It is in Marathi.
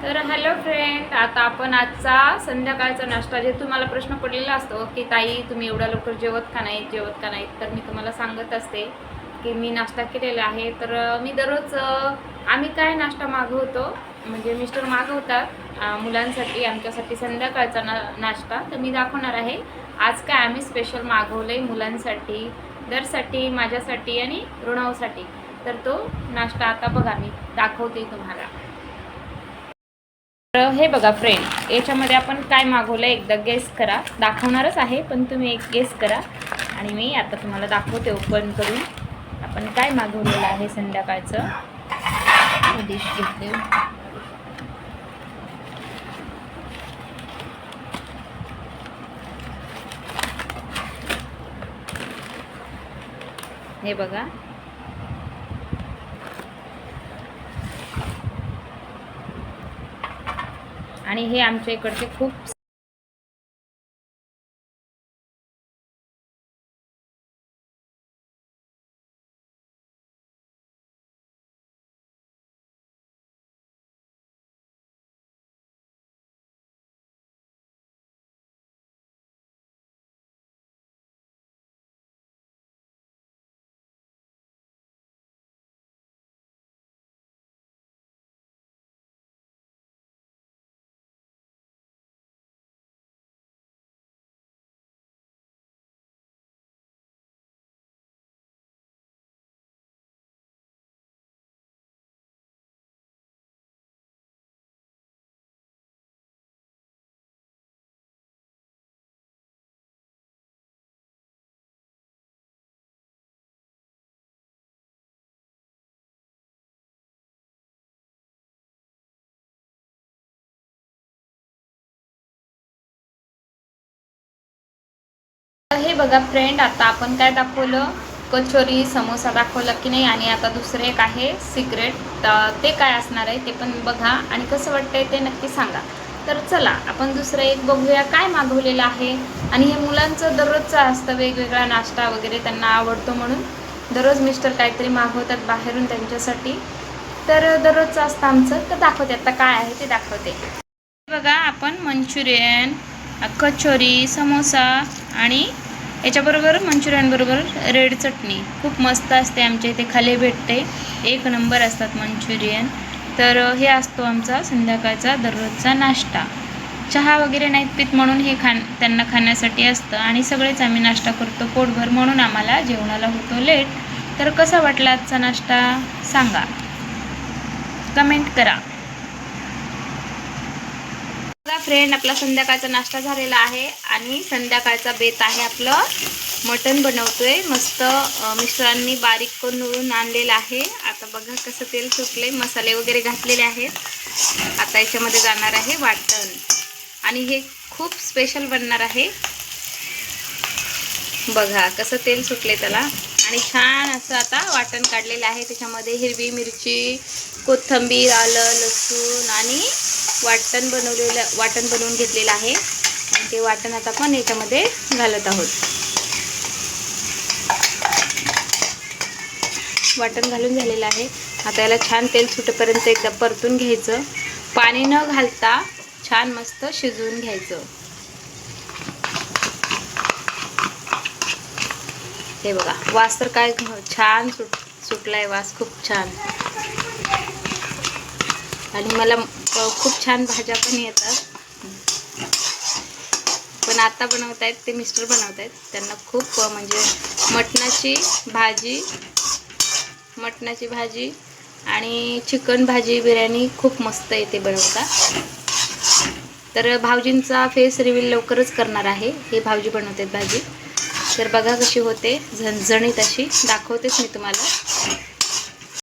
तर हॅलो फ्रेंड, आता आपण आजचा संध्याकाळचा नाश्ता जे तुम्हाला प्रश्न पडलेला असतो की ताई तुम्ही एवढ्या लवकर जेवत का नाहीत, तर मी तुम्हाला सांगत असते की मी नाश्ता केलेला आहे. तर मी दररोज आम्ही काय नाश्ता मागवतो, म्हणजे मिस्टर मागवतात मुलांसाठी आमच्यासाठी संध्याकाळचा नाश्ता. तर मी दाखवणार आहे आज काय आम्ही स्पेशल मागवलं आहे मुलांसाठी, दरसाठी, माझ्यासाठी आणि ऋणवसाठी. तर तो नाश्ता आता बघा मी दाखवते तुम्हाला. तर हे बघा फ्रेंड, याच्यामध्ये आपण काय मागवलं एकदा गेस करा. दाखवणारच आहे पण तुम्ही एक गेस करा आणि मी आता तुम्हाला दाखवते ओपन करून आपण काय मागवलेलं आहे संध्याकाळचं. डिश घेतले, हे बघा. आणि हे आमच्या इकडचे खूप हे बघा फ्रेंड, आता आपण काय दाखवलं, कचोरी समोसा दाखवलं की नाही. आणि आता दुसरं एक आहे सिक्रेट, ते काय असणार आहे ते पण बघा आणि कसं वाटतंय ते नक्की सांगा. तर चला आपण दुसरं एक बघूया काय मागवलेलं आहे. आणि हे मुलांचं दररोजचं असतं, वेगवेगळा नाश्ता वगैरे त्यांना आवडतो म्हणून दररोज मिस्टर काहीतरी मागवतात बाहेरून त्यांच्यासाठी. तर दररोजचं असतं आमचं. तर दाखवते आता काय आहे ते दाखवते. बघा, आपण मंचुरियन, कचोरी, समोसा आणि याच्याबरोबर मंचुरियनबरोबर रेड चटणी खूप मस्त असते. आमच्या इथे खाली भेटते, एक नंबर असतात मंचुरियन. तर हे असतो आमचा संध्याकाळचा दररोजचा नाश्ता. चहा वगैरे नाहीत पीत म्हणून हे त्यांना खाण्यासाठी असतं. आणि सगळेच आम्ही नाश्ता करतो पोटभर, म्हणून आम्हाला जेवणाला होतो लेट. तर कसा वाटला आजचा नाश्ता सांगा, कमेंट करा. फ्रेंड, आपला संध्याकाळचा नाश्ता झालेला आहे आणि संध्याकाळचा बेत आहे आपलं मटण बनवतोय. मस्त मिस्टरांनी बारीक करून आणलेलं आहे. आता बघा कसं तेल सुटले, मसाले वगैरे घातलेले आहेत. आता याच्यामध्ये जाणार आहे वाटण आणि हे खूप स्पेशल बनणार आहे. बघा कसं तेल सुटले त्याला. आणि छान असं आता वाटण काढलेलं आहे. त्याच्यामध्ये हिरवी मिरची, कोथिंबीर, आलं, लसूण आणि वाटण बनवून घेतलेलं आहे. आणि ते वाटण आता आपण याच्यामध्ये घालत आहोत. वाटण घालून झालेलं आहे. आता याला छान तेल सुटेपर्यंत एकदा परतून घ्यायचं. पाणी न घालता छान मस्त शिजवून घ्यायचं. हे बघा, वास तर काय छान सुटलाय, वास खूप छान. आणि मला खूप छान भाज्या पण येतात, पण आता बनवतायत ते मिस्टर बनवतायत. त्यांना खूप म्हणजे मटणाची भाजी आणि चिकन भाजी, बिर्याणी खूप मस्त येते बनवता. तर भाऊजींचा फेस रिव्हील लवकरच करणार आहे. हे भाऊजी बनवतात भाजी. तर बघा कशी होते, झणझणीत अशी दाखवतेच मी तुम्हाला.